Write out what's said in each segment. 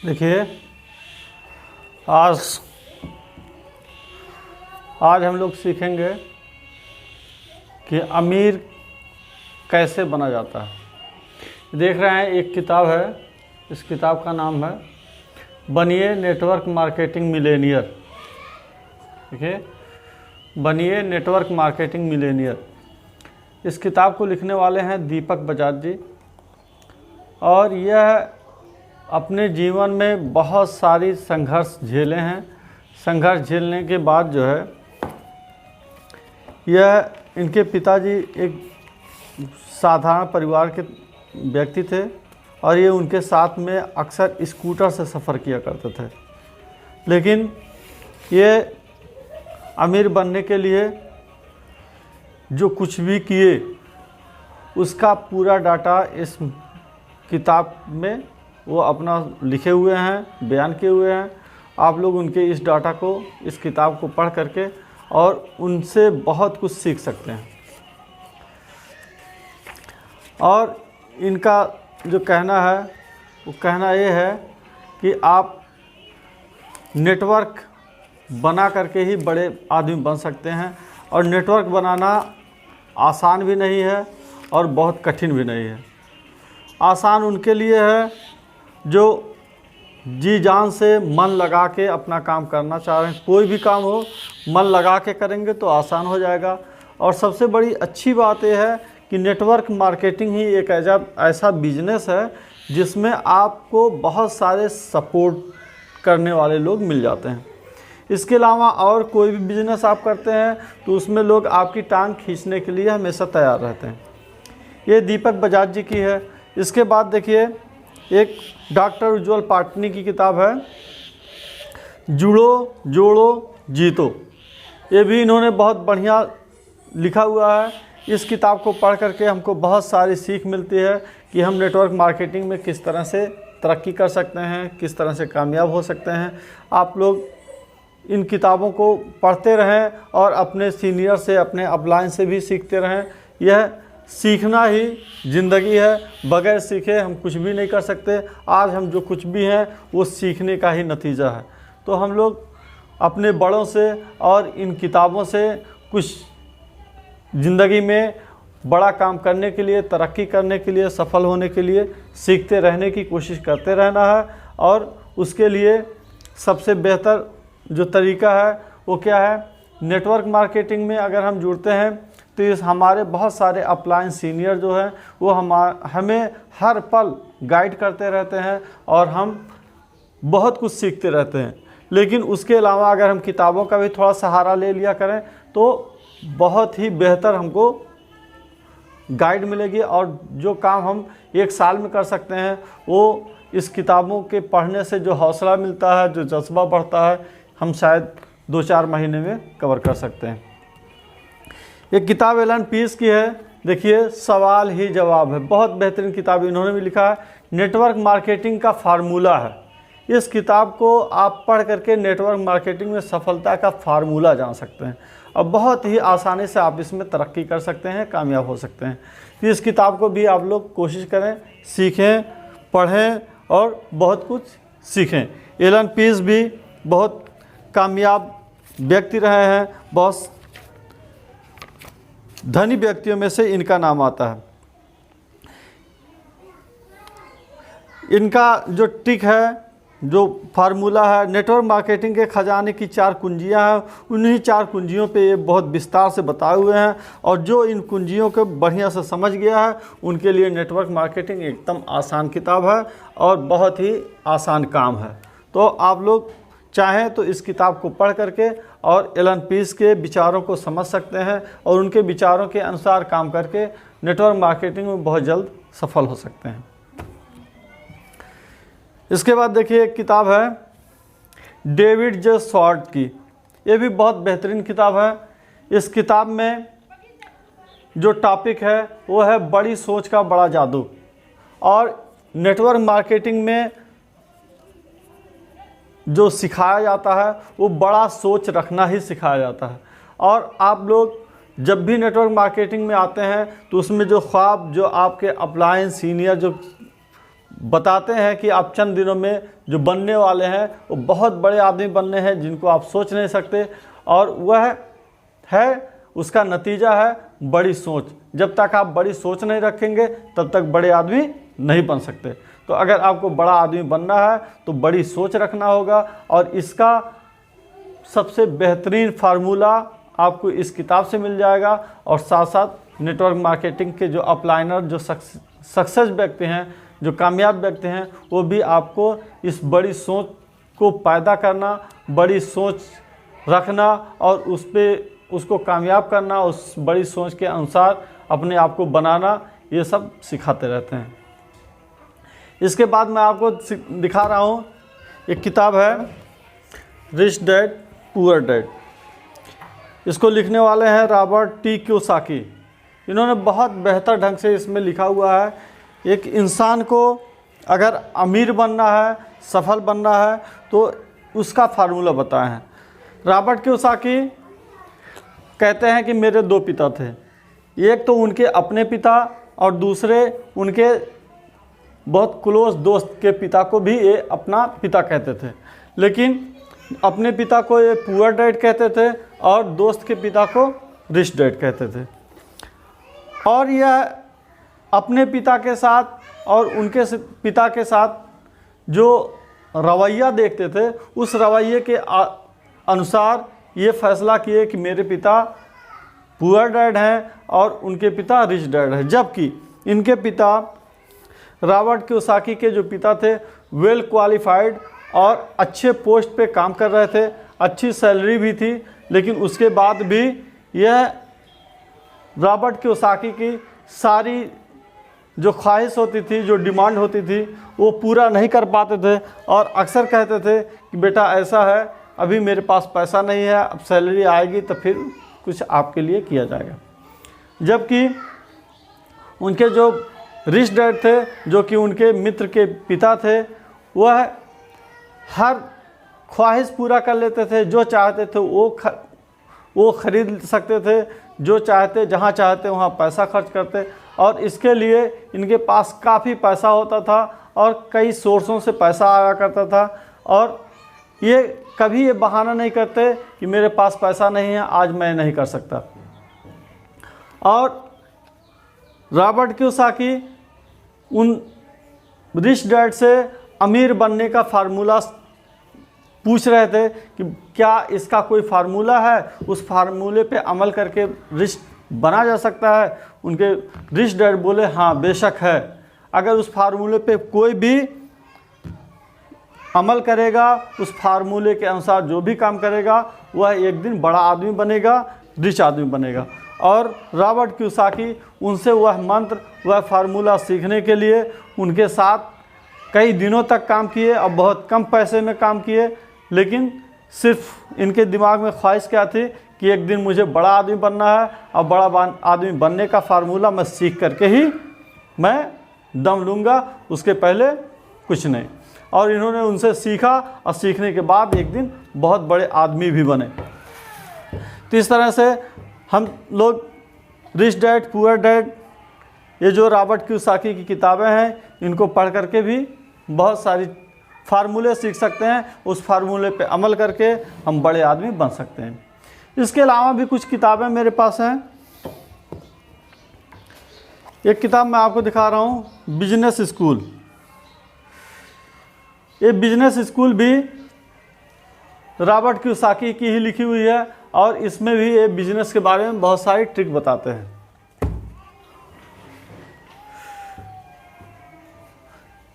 देखिए, आज आज हम लोग सीखेंगे कि अमीर कैसे बना जाता है। देख रहे हैं, एक किताब है, इस किताब का नाम है बनिए नेटवर्क मार्केटिंग मिलेनियर। देखिए, बनिए नेटवर्क मार्केटिंग मिलेनियर। इस किताब को लिखने वाले हैं दीपक बजाज जी, और यह अपने जीवन में बहुत सारी संघर्ष झेले हैं। संघर्ष झेलने के बाद जो है, यह इनके पिताजी एक साधारण परिवार के व्यक्ति थे और ये उनके साथ में अक्सर स्कूटर से सफ़र किया करते थे। लेकिन ये अमीर बनने के लिए जो कुछ भी किए उसका पूरा डाटा इस किताब में वो अपना लिखे हुए हैं, बयान किए हुए हैं। आप लोग उनके इस डाटा को, इस किताब को पढ़ करके और उनसे बहुत कुछ सीख सकते हैं। और इनका जो कहना है वो कहना ये है कि आप नेटवर्क बना करके ही बड़े आदमी बन सकते हैं, और नेटवर्क बनाना आसान भी नहीं है और बहुत कठिन भी नहीं है। आसान उनके लिए है जो जी जान से मन लगा के अपना काम करना चाह रहे हैं। कोई भी काम हो, मन लगा के करेंगे तो आसान हो जाएगा। और सबसे बड़ी अच्छी बात यह है कि नेटवर्क मार्केटिंग ही एक ऐसा बिजनेस है जिसमें आपको बहुत सारे सपोर्ट करने वाले लोग मिल जाते हैं। इसके अलावा और कोई भी बिजनेस आप करते हैं तो उसमें लोग आपकी टांग खींचने के लिए हमेशा तैयार रहते हैं। ये दीपक बजाज जी की है। इसके बाद देखिए, एक डॉक्टर उज्ज्वल पाटनी की किताब है, जुड़ो जोड़ो जीतो। ये भी इन्होंने बहुत बढ़िया लिखा हुआ है। इस किताब को पढ़ करके हमको बहुत सारी सीख मिलती है कि हम नेटवर्क मार्केटिंग में किस तरह से तरक्की कर सकते हैं, किस तरह से कामयाब हो सकते हैं। आप लोग इन किताबों को पढ़ते रहें और अपने सीनियर से, अपने अपलाइन से भी सीखते रहें। यह सीखना ही ज़िंदगी है, बगैर सीखे हम कुछ भी नहीं कर सकते। आज हम जो कुछ भी हैं वो सीखने का ही नतीजा है। तो हम लोग अपने बड़ों से और इन किताबों से कुछ ज़िंदगी में बड़ा काम करने के लिए, तरक्की करने के लिए, सफल होने के लिए सीखते रहने की कोशिश करते रहना है। और उसके लिए सबसे बेहतर जो तरीका है वो क्या है, नेटवर्क मार्केटिंग में अगर हम जुड़ते हैं तो इस हमारे बहुत सारे अपलाइन सीनियर जो हैं वो हमें हर पल गाइड करते रहते हैं और हम बहुत कुछ सीखते रहते हैं। लेकिन उसके अलावा अगर हम किताबों का भी थोड़ा सहारा ले लिया करें तो बहुत ही बेहतर हमको गाइड मिलेगी, और जो काम हम एक साल में कर सकते हैं वो इस किताबों के पढ़ने से जो हौसला मिलता है, जो जज्बा बढ़ता है, हम शायद 2-4 महीने में कवर कर सकते हैं। एक किताब एलन पीस की है, देखिए, सवाल ही जवाब है। बहुत बेहतरीन किताब इन्होंने भी लिखा है। नेटवर्क मार्केटिंग का फार्मूला है। इस किताब को आप पढ़ करके नेटवर्क मार्केटिंग में सफलता का फार्मूला जान सकते हैं और बहुत ही आसानी से आप इसमें तरक्की कर सकते हैं, कामयाब हो सकते हैं। तो इस किताब को भी आप लोग कोशिश करें, सीखें, पढ़ें और बहुत कुछ सीखें। एलन पीस भी बहुत कामयाब व्यक्ति रहे हैं, बहुत धनी व्यक्तियों में से इनका नाम आता है। इनका जो टिक है, जो फार्मूला है, नेटवर्क मार्केटिंग के खजाने की 4 कुंजियां हैं। उन्हीं 4 कुंजियों पे ये बहुत विस्तार से बताए हुए हैं, और जो इन कुंजियों को बढ़िया से समझ गया है उनके लिए नेटवर्क मार्केटिंग एकदम आसान किताब है और बहुत ही आसान काम है। तो आप लोग चाहें तो इस किताब को पढ़ करके और एलन पीस के विचारों को समझ सकते हैं और उनके विचारों के अनुसार काम करके नेटवर्क मार्केटिंग में बहुत जल्द सफल हो सकते हैं। इसके बाद देखिए, एक किताब है डेविड जे शॉर्ट की। ये भी बहुत बेहतरीन किताब है। इस किताब में जो टॉपिक है वो है बड़ी सोच का बड़ा जादू। और नेटवर्क मार्केटिंग में जो सिखाया जाता है वो बड़ा सोच रखना ही सिखाया जाता है। और आप लोग जब भी नेटवर्क मार्केटिंग में आते हैं तो उसमें जो ख्वाब, जो आपके अपलाइन सीनियर जो बताते हैं कि आप चंद दिनों में जो बनने वाले हैं वो बहुत बड़े आदमी बनने हैं जिनको आप सोच नहीं सकते, और वह है उसका नतीजा है बड़ी सोच। जब तक आप बड़ी सोच नहीं रखेंगे तब तक बड़े आदमी नहीं बन सकते। तो अगर आपको बड़ा आदमी बनना है तो बड़ी सोच रखना होगा, और इसका सबसे बेहतरीन फार्मूला आपको इस किताब से मिल जाएगा। और साथ साथ नेटवर्क मार्केटिंग के जो अपलाइनर, जो सक्सेस व्यक्ति हैं, जो कामयाब व्यक्ति हैं, वो भी आपको इस बड़ी सोच को पैदा करना, बड़ी सोच रखना और उसको कामयाब करना, उस बड़ी सोच के अनुसार अपने आप को बनाना, ये सब सिखाते रहते हैं। इसके बाद मैं आपको दिखा रहा हूँ, एक किताब है रिच डैड पुअर डैड। इसको लिखने वाले हैं रॉबर्ट टी कियोसाकी। इन्होंने बहुत बेहतर ढंग से इसमें लिखा हुआ है, एक इंसान को अगर अमीर बनना है, सफल बनना है, तो उसका फार्मूला बताए हैं। रॉबर्ट कियोसाकी कहते हैं कि मेरे 2 पिता थे, एक तो उनके अपने पिता और दूसरे उनके बहुत क्लोज दोस्त के पिता को भी ये अपना पिता कहते थे। लेकिन अपने पिता को ये पुअर डैड कहते थे और दोस्त के पिता को रिच डैड कहते थे। और यह अपने पिता के साथ और उनके पिता के साथ जो रवैया देखते थे, उस रवैये के अनुसार ये फैसला किए कि मेरे पिता पुअर डैड हैं और उनके पिता रिच डैड हैं। जबकि इनके पिता रॉबर्ट कियोसाकी के जो पिता थे वेल क्वालिफाइड और अच्छे पोस्ट पे काम कर रहे थे, अच्छी सैलरी भी थी, लेकिन उसके बाद भी यह रॉबर्ट कियोसाकी की सारी जो ख्वाहिश होती थी, जो डिमांड होती थी, वो पूरा नहीं कर पाते थे और अक्सर कहते थे कि बेटा ऐसा है, अभी मेरे पास पैसा नहीं है, अब सैलरी आएगी तो फिर कुछ आपके लिए किया जाएगा। जबकि उनके जो रिच डैड थे, जो कि उनके मित्र के पिता थे, वह हर ख्वाहिश पूरा कर लेते थे, जो चाहते थे वो खरीद सकते थे, जो चाहते जहाँ चाहते वहाँ पैसा खर्च करते, और इसके लिए इनके पास काफ़ी पैसा होता था और कई सोर्सों से पैसा आया करता था। और ये कभी ये बहाना नहीं करते कि मेरे पास पैसा नहीं है, आज मैं नहीं कर सकता। और रॉबर्ट कियोसाकी उन रिच डैड से अमीर बनने का फार्मूला पूछ रहे थे कि क्या इसका कोई फार्मूला है, उस फार्मूले पे अमल करके रिच बना जा सकता है। उनके रिच डैड बोले हाँ बेशक है, अगर उस फार्मूले पे कोई भी अमल करेगा, उस फार्मूले के अनुसार जो भी काम करेगा, वह एक दिन बड़ा आदमी बनेगा, रिच आदमी बनेगा। और रॉबर्ट कियोसाकी उनसे वह मंत्र, वह फार्मूला सीखने के लिए उनके साथ कई दिनों तक काम किए और बहुत कम पैसे में काम किए। लेकिन सिर्फ इनके दिमाग में ख्वाहिश क्या थी कि एक दिन मुझे बड़ा आदमी बनना है और बड़ा आदमी बनने का फार्मूला मैं सीख करके ही मैं दम लूँगा, उसके पहले कुछ नहीं। और इन्होंने उनसे सीखा और सीखने के बाद एक दिन बहुत बड़े आदमी भी बने। तो इस तरह से हम लोग रिच डैड पुअर डैड, ये जो रॉबर्ट कियोसाकी की किताबें हैं, इनको पढ़ करके भी बहुत सारी फार्मूले सीख सकते हैं। उस फार्मूले पे अमल करके हम बड़े आदमी बन सकते हैं। इसके अलावा भी कुछ किताबें मेरे पास हैं। एक किताब मैं आपको दिखा रहा हूँ, बिजनेस स्कूल। ये बिजनेस स्कूल भी रॉबर्ट कियोसाकी की ही लिखी हुई है और इसमें भी ये बिजनेस के बारे में बहुत सारी ट्रिक बताते हैं।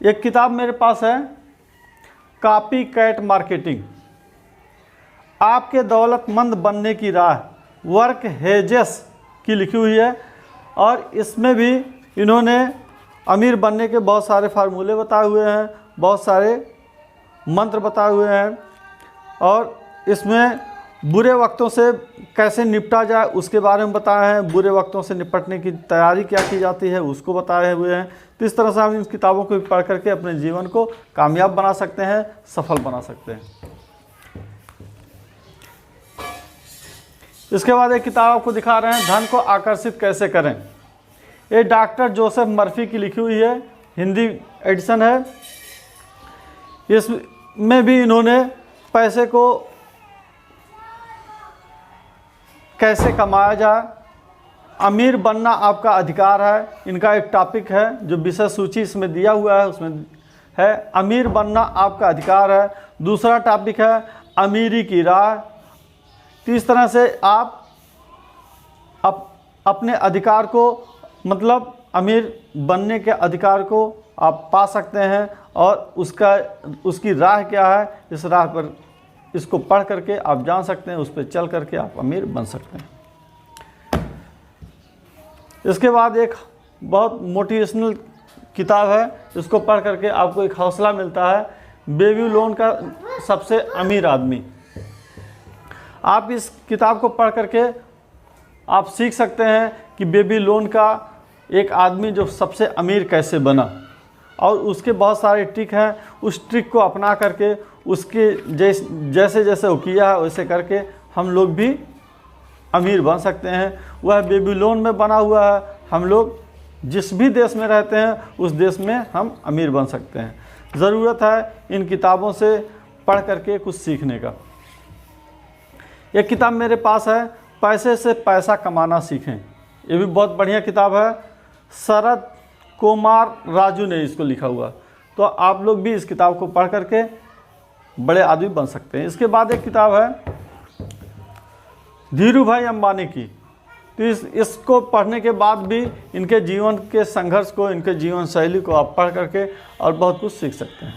एक किताब मेरे पास है, कॉपी कैट मार्केटिंग, आपके दौलतमंद बनने की राह, वर्क हेजेस की लिखी हुई है। और इसमें भी इन्होंने अमीर बनने के बहुत सारे फार्मूले बताए हुए हैं, बहुत सारे मंत्र बताए हुए हैं, और इसमें बुरे वक्तों से कैसे निपटा जाए उसके बारे में बताया है। बुरे वक्तों से निपटने की तैयारी क्या की जाती है उसको बताए हुए हैं। तो इस तरह से हम इन किताबों को पढ़ करके अपने जीवन को कामयाब बना सकते हैं, सफल बना सकते हैं। इसके बाद एक किताब आपको दिखा रहे हैं, धन को आकर्षित कैसे करें। ये डॉक्टर जोसेफ मर्फी की लिखी हुई है। हिंदी एडिशन है। इसमें भी इन्होंने पैसे को कैसे कमाया जाए, अमीर बनना आपका अधिकार है, इनका एक टॉपिक है जो विषय सूची इसमें दिया हुआ है, उसमें है अमीर बनना आपका अधिकार है। दूसरा टॉपिक है अमीरी की राह। तो इस तरह से आप अपने अधिकार को, मतलब अमीर बनने के अधिकार को आप पा सकते हैं, और उसकी राह क्या है, इस राह पर इसको पढ़ करके आप जान सकते हैं, उस पर चल करके आप अमीर बन सकते हैं। इसके बाद एक बहुत मोटिवेशनल किताब है, इसको पढ़ करके आपको एक हौसला मिलता है, बेबीलोन का सबसे अमीर आदमी। आप इस किताब को पढ़ करके आप सीख सकते हैं कि बेबीलोन का एक आदमी जो सबसे अमीर कैसे बना, और उसके बहुत सारे ट्रिक हैं। उस ट्रिक को अपना करके उसके जैसे जैसे वो किया है वैसे करके हम लोग भी अमीर बन सकते हैं। वह बेबीलोन में बना हुआ है, हम लोग जिस भी देश में रहते हैं उस देश में हम अमीर बन सकते हैं। ज़रूरत है इन किताबों से पढ़ करके कुछ सीखने का। एक किताब मेरे पास है, पैसे से पैसा कमाना सीखें। ये भी बहुत बढ़िया किताब है, शरद कुमार राजू ने इसको लिखा हुआ। तो आप लोग भी इस किताब को पढ़ करके बड़े आदमी बन सकते हैं। इसके बाद एक किताब है धीरू भाई अंबानी की। तो इसको पढ़ने के बाद भी इनके जीवन के संघर्ष को, इनके जीवन शैली को आप पढ़ करके और बहुत कुछ सीख सकते हैं।